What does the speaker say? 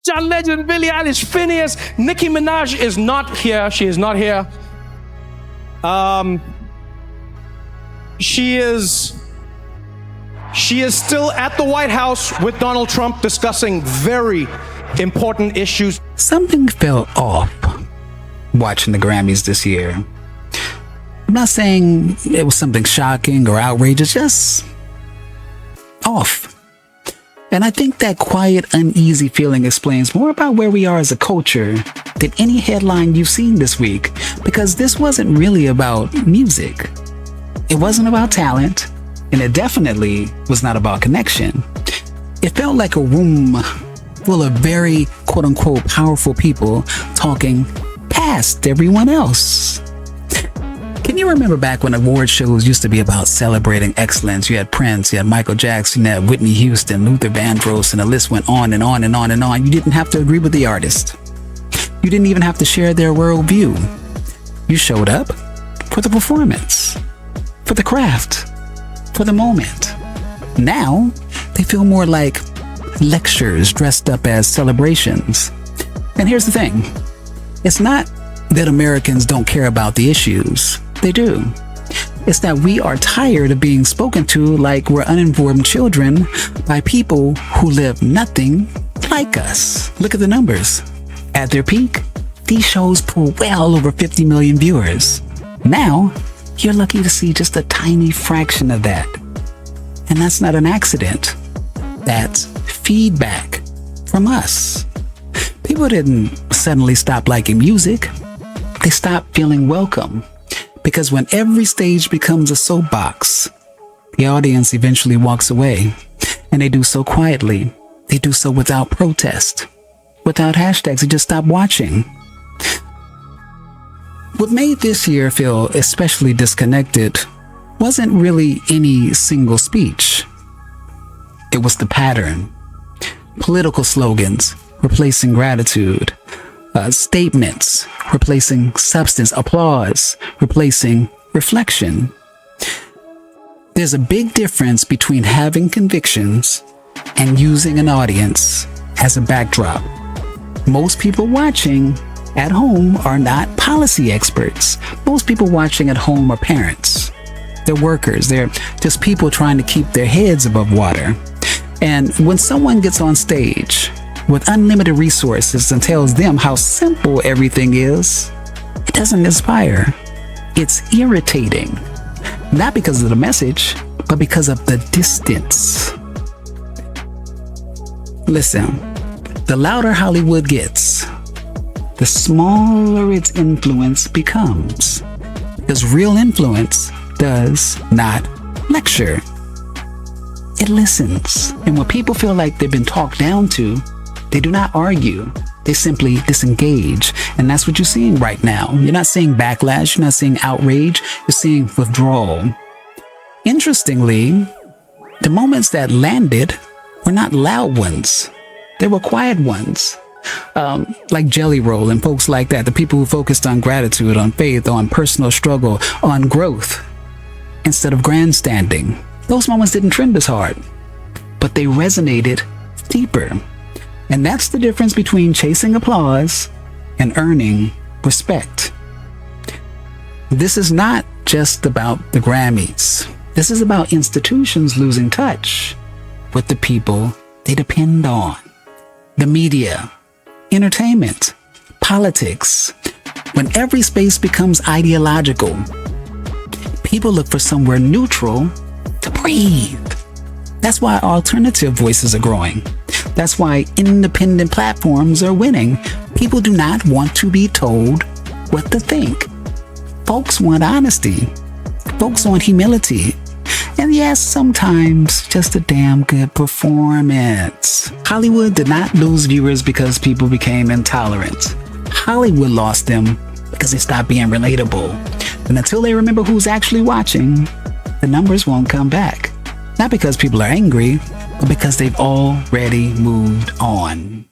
John Legend, Billie Eilish, Phineas, Nicki Minaj is not here. She is not here. She is still at the White House with Donald Trump discussing very important issues. Something felt off watching the Grammys this year. I'm not saying it was something shocking or outrageous, just off. And I think that quiet, uneasy feeling explains more about where we are as a culture than any headline you've seen this week, because this wasn't really about music. It wasn't about talent, and it definitely was not about connection. It felt like a room full of very quote-unquote powerful people talking past everyone else. Can you remember back when award shows used to be about celebrating excellence? You had Prince, you had Michael Jackson, you had Whitney Houston, Luther Vandross, and the list went on and on and on and on. You didn't have to agree with the artist. You didn't even have to share their worldview. You showed up for the performance, for the craft, for the moment. Now, they feel more like lectures dressed up as celebrations. And here's the thing. It's not that Americans don't care about the issues. They do. It's that we are tired of being spoken to like we're uninformed children by people who live nothing like us. Look at the numbers. At their peak, these shows pull well over 50 million viewers. Now, you're lucky to see just a tiny fraction of that. And that's not an accident. That's feedback from us. People didn't suddenly stop liking music. They stopped feeling welcome. Because when every stage becomes a soapbox, the audience eventually walks away. And they do so quietly. They do so without protest, without hashtags. They just stop watching. What made this year feel especially disconnected wasn't really any single speech. It was the pattern. Political slogans replacing gratitude. Statements replacing substance, applause replacing reflection. There's a big difference between having convictions and using an audience as a backdrop. Most people watching at home are not policy experts. Most people watching at home are parents. They're workers. They're just people trying to keep their heads above water. And when someone gets on stage with unlimited resources and tells them how simple everything is, it doesn't inspire. It's irritating. Not because of the message, but because of the distance. Listen, the louder Hollywood gets, the smaller its influence becomes. Because real influence does not lecture. It listens. And when people feel like they've been talked down to, they do not argue. They simply disengage. And that's what you're seeing right now. You're not seeing backlash. You're not seeing outrage. You're seeing withdrawal. Interestingly, the moments that landed were not loud ones. They were quiet ones. Like Jelly Roll and folks like that. The people who focused on gratitude, on faith, on personal struggle, on growth, instead of grandstanding. Those moments didn't trend as hard, but they resonated deeper. And that's the difference between chasing applause and earning respect. This is not just about the Grammys. This is about institutions losing touch with the people they depend on. The media, entertainment, politics. When every space becomes ideological, people look for somewhere neutral to breathe. That's why alternative voices are growing. That's why independent platforms are winning. People do not want to be told what to think. Folks want honesty. Folks want humility. And yes, sometimes just a damn good performance. Hollywood did not lose viewers because people became intolerant. Hollywood lost them because they stopped being relatable. And until they remember who's actually watching, the numbers won't come back. Not because people are angry, but because they've already moved on.